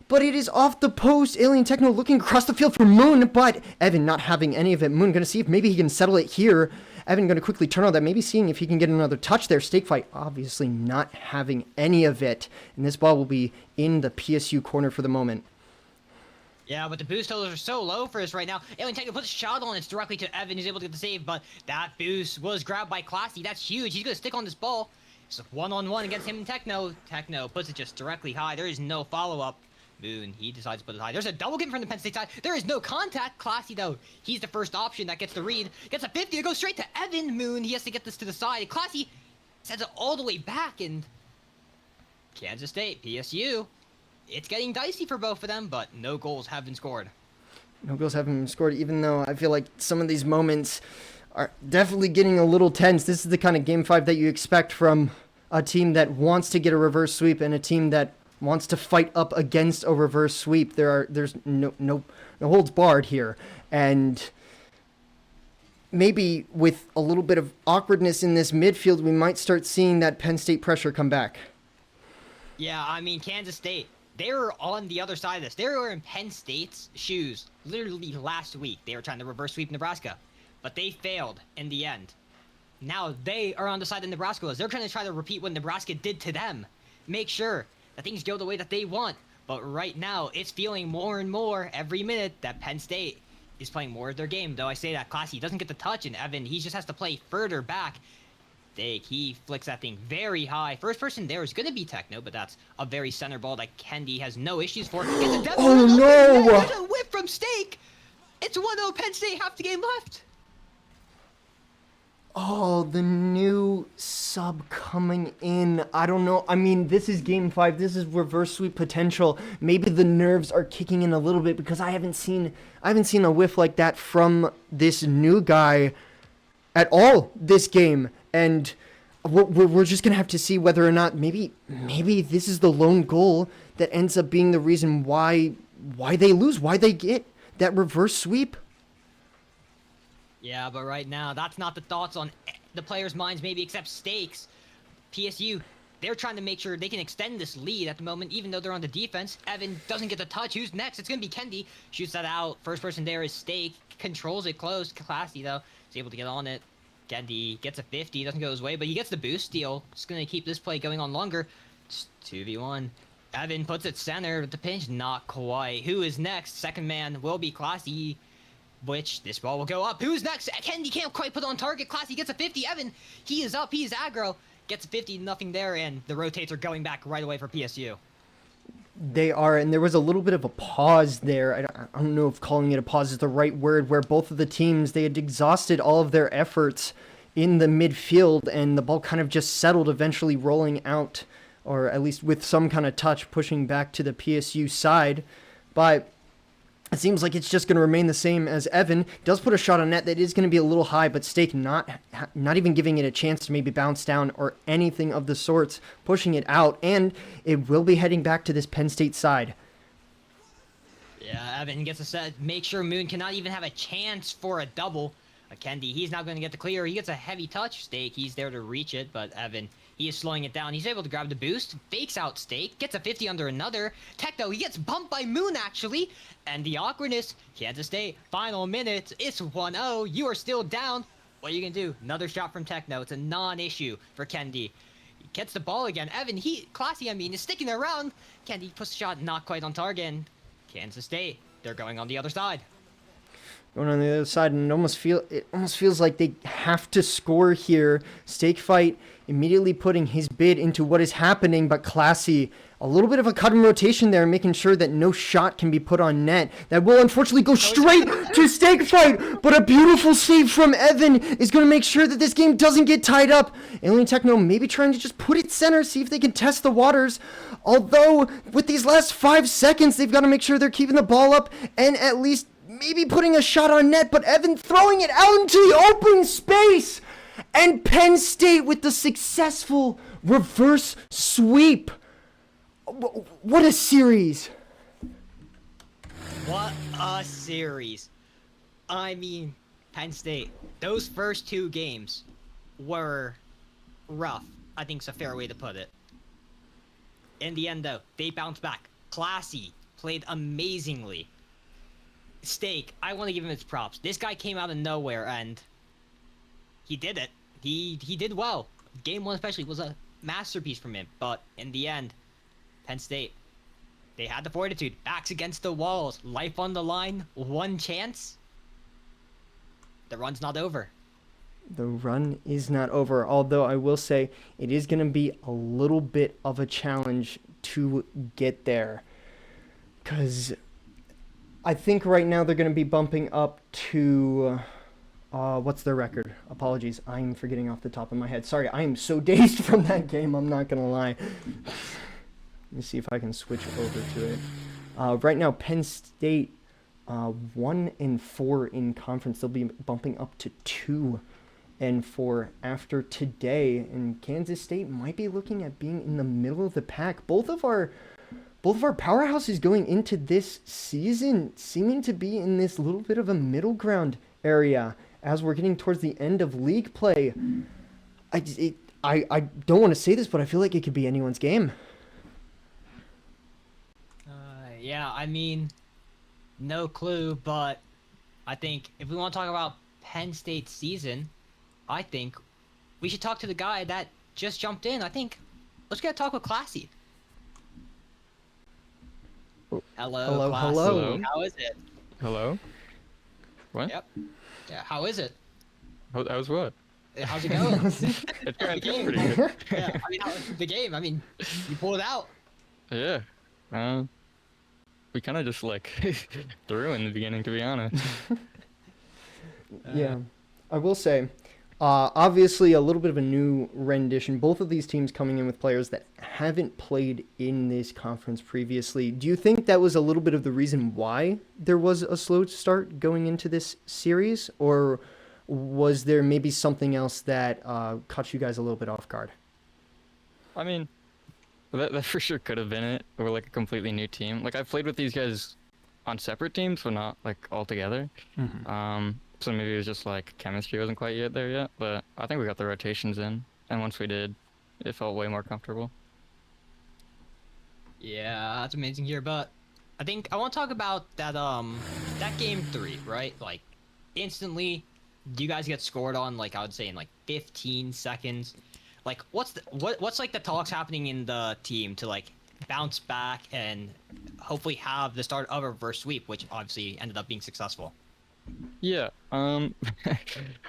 But it is off the post. Alien Techno looking across the field for Moon, but Evan not having any of it. Moon going to see if maybe he can settle it here. Evan going to quickly turn on that, maybe seeing if he can get another touch there. Stake Fight obviously not having any of it. And this ball will be in the PSU corner for the moment. Yeah, but the boost totals are so low for us right now. Alien Techno puts a shot on it directly to Evan, who's able to get the save, but that boost was grabbed by Classy. That's huge. He's going to stick on this ball. It's a one-on-one against him and Techno. Techno puts it just directly high. There is no follow-up. Moon, he decides to put it high. There's a double game from the Penn State side. There is no contact. Classy, though. He's the first option that gets the read. Gets a 50 to go straight to Evan. Moon, he has to get this to the side. Classy sends it all the way back, and Kansas State, PSU, it's getting dicey for both of them, but no goals have been scored. No goals haven't been scored, even though I feel like some of these moments are definitely getting a little tense. This is the kind of Game 5 that you expect from a team that wants to get a reverse sweep and a team that wants to fight up against a reverse sweep. There's no holds barred here. And maybe with a little bit of awkwardness in this midfield, we might start seeing that Penn State pressure come back. Yeah, I mean, Kansas State, they were on the other side of this. They were in Penn State's shoes literally last week. They were trying to reverse sweep Nebraska, but they failed in the end. Now they are on the side of Nebraska. They're trying to repeat what Nebraska did to them. Make sure that things go the way that they want. But right now, it's feeling more and more every minute that Penn State is playing more of their game. Though I say that Classy doesn't get the touch, and Evan, he just has to play further back. He flicks that thing very high. First person there is going to be Techno, but that's a very center ball that Kendi has no issues for. Oh no! There's a whip from Stake! It's 1-0 Penn State, half the game left. Oh, the new sub coming in. I don't know. I mean, this is game 5. This is reverse sweep potential. Maybe the nerves are kicking in a little bit because I haven't seen a whiff like that from this new guy at all this game. And we're just gonna have to see whether or not maybe this is the lone goal that ends up being the reason why they lose, why they get that reverse sweep. Yeah, but right now, that's not the thoughts on the players' minds, maybe except Stakes. PSU, they're trying to make sure they can extend this lead at the moment, even though they're on the defense. Evan doesn't get the touch. Who's next? It's going to be Kendi. Shoots that out. First person there is Stake. Controls it close. Classy, though. Is able to get on it. Kendi gets a 50. Doesn't go his way, but he gets the boost steal. It's going to keep this play going on longer. It's 2v1. Evan puts it center with the pinch. Not quite. Who is next? Second man will be Classy. Which, this ball will go up. Who's next? Kendi can't quite put on target. Classy gets a 50. Evan, he is up. He is aggro. Gets a 50, nothing there, and the rotates are going back right away for PSU. They are, and there was a little bit of a pause there. I don't know if calling it a pause is the right word, where both of the teams, they had exhausted all of their efforts in the midfield, and the ball kind of just settled, eventually rolling out, or at least with some kind of touch, pushing back to the PSU side. But it seems like it's just going to remain the same, as Evan does put a shot on net that is going to be a little high, but Stake not even giving it a chance to maybe bounce down or anything of the sorts, pushing it out, and it will be heading back to this Penn State side. Yeah, Evan gets a set. Make sure Moon cannot even have a chance for a double. Kendi, he's not going to get the clear. He gets a heavy touch. Stake, he's there to reach it, but Evan, he is slowing it down. He's able to grab the boost, fakes out Stake, gets a 50 under another. Techno, he gets bumped by Moon, actually. And the awkwardness, Kansas State, final minutes, it's 1-0. You are still down. What are you going to do? Another shot from Techno. It's a non-issue for Kendi. He gets the ball again. Evan, Classy, is sticking around. Kendi puts the shot not quite on target. And Kansas State, they're going on the other side. Going on the other side, and it almost feels like they have to score here. Stake Fight immediately putting his bid into what is happening, but Classy, a little bit of a cut and rotation there, making sure that no shot can be put on net. That will unfortunately go straight to Stake Fight, but a beautiful save from Evan is going to make sure that this game doesn't get tied up. Alien Techno maybe trying to just put it center, see if they can test the waters. Although, with these last 5 seconds, they've got to make sure they're keeping the ball up and at least maybe putting a shot on net, but Evan throwing it out into the open space. And Penn State with the successful reverse sweep. What a series. What a series. Penn State, those first 2 games were rough. I think it's a fair way to put it. In the end, though, they bounced back. Classy played amazingly. Stake, I want to give him his props. This guy came out of nowhere, and he did it. He did well. Game 1 especially was a masterpiece from him, but in the end, Penn State, they had the fortitude. Backs against the walls. Life on the line. 1 chance. The run's not over. The run is not over, although I will say it is going to be a little bit of a challenge to get there. Because I think right now they're going to be bumping up to... what's their record? Apologies, I'm forgetting off the top of my head. Sorry, I am so dazed from that game, I'm not going to lie. Let me see if I can switch over to it. Right now, Penn State, 1-4 in conference. They'll be bumping up to 2-4 after today. And Kansas State might be looking at being in the middle of the pack. Both of our powerhouses going into this season seeming to be in this little bit of a middle ground area as we're getting towards the end of league play. I don't want to say this, but I feel like it could be anyone's game. Yeah, no clue, but I think if we want to talk about Penn State's season, I think we should talk to the guy that just jumped in. Let's get a talk with Classy. Hello, Classy. Hello. How is it? Hello? What? Yep. Yeah, how is it? How's what? How's it going? It's going pretty good. Yeah, how's the game? You pulled it out. Yeah. We kind of just threw in the beginning, to be honest. Yeah, I will say, Obviously, a little bit of a new rendition. Both of these teams coming in with players that haven't played in this conference previously. Do you think that was a little bit of the reason why there was a slow start going into this series, or was there maybe something else that caught you guys a little bit off guard? I mean, that for sure could have been it. We're like a completely new team. Like I've played with these guys on separate teams, but not like all together. So maybe it was just like chemistry wasn't quite yet there yet. But I think we got the rotations in, and once we did, it felt way more comfortable. Yeah, that's amazing here. But I think I want to talk about that game 3, right? Like instantly, you guys get scored on, like I would say in like 15 seconds. Like what's like the talks happening in the team to like bounce back and hopefully have the start of a reverse sweep, which obviously ended up being successful. Yeah, I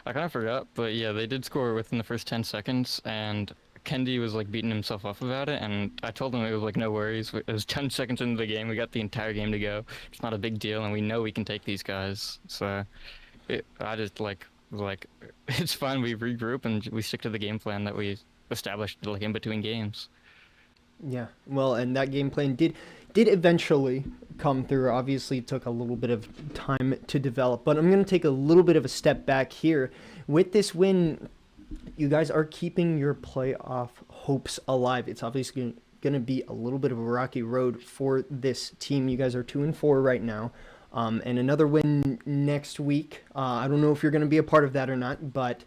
kind of forgot, but yeah, they did score within the first 10 seconds, and Kendi was like beating himself up about it, and I told him it was like no worries. It was 10 seconds into the game, we got the entire game to go. It's not a big deal, and we know we can take these guys. So, I just was like, it's fine. We regroup and we stick to the game plan that we established like in between games. Yeah, well, and that game plan did eventually come through. Obviously, it took a little bit of time to develop, but I'm going to take a little bit of a step back here. With this win, you guys are keeping your playoff hopes alive. It's obviously going to be a little bit of a rocky road for this team. You guys are 2-4 right now. And another win next week. I don't know if you're going to be a part of that or not, but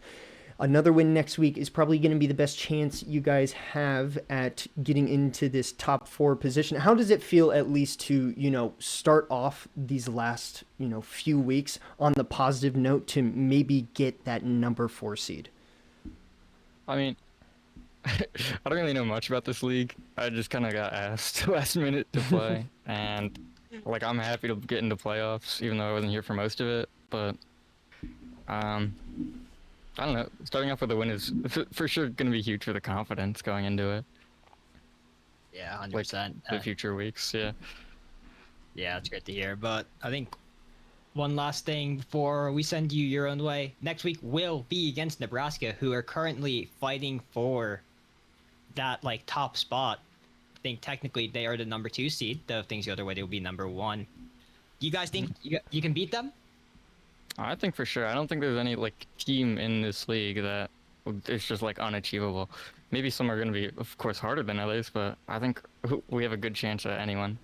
another win next week is probably going to be the best chance you guys have at getting into this top 4 position. How does it feel, at least, to, start off these last, few weeks on the positive note to maybe get that number 4 seed? I mean, I don't really know much about this league. I just kind of got asked last minute to play, and like I'm happy to get into playoffs, even though I wasn't here for most of it. But I don't know. Starting off with a win is for sure going to be huge for the confidence going into it. Yeah, 100%. Like the future weeks, yeah. Yeah, that's great to hear. But I think one last thing before we send you your own way. Next week will be against Nebraska, who are currently fighting for that like top spot. I think technically they are the number 2 seed. Though if things go their way, they will be number 1. You guys think you can beat them? I think for sure. I don't think there's any like team in this league that it's just like unachievable. Maybe some are going to be, of course, harder than others, but I think we have a good chance at anyone.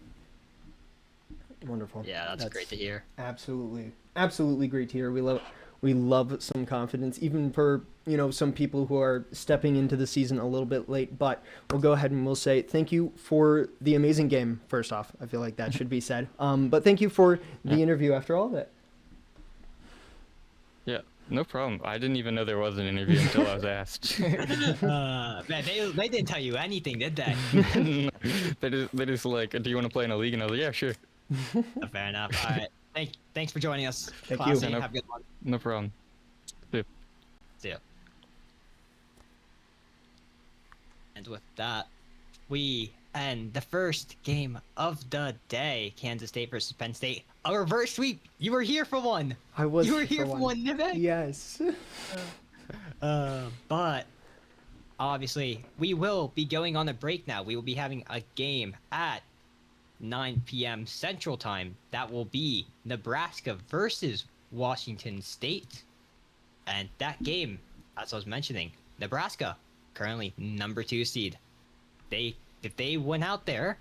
Wonderful. Yeah, that's great to hear. Absolutely great to hear. We love some confidence, even for some people who are stepping into the season a little bit late. But we'll go ahead and we'll say thank you for the amazing game. First off, I feel like that should be said. But thank you for the interview after all that. Yeah, no problem. I didn't even know there was an interview until I was asked. Man, they didn't tell you anything, did they? They just like, do you want to play in a league? And I was like, yeah, sure. Fair enough. All right. Thanks for joining us. Thank you. Classy. Yeah, Have a good one. No problem. See ya. And with that, we end the first game of the day. Kansas State versus Penn State. A reverse sweep. You were here for one. I was. You were here for one, Nivek. Yes. But obviously, we will be going on a break now. We will be having a game at 9 p.m. Central Time. That will be Nebraska versus Washington State. And that game, as I was mentioning, Nebraska, currently number 2 seed. If they win out there,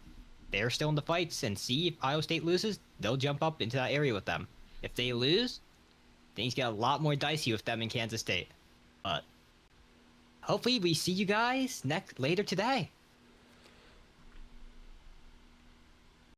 they're still in the fights, and see if Iowa State loses, they'll jump up into that area with them. If they lose, things get a lot more dicey with them in Kansas State. But hopefully we see you guys later today.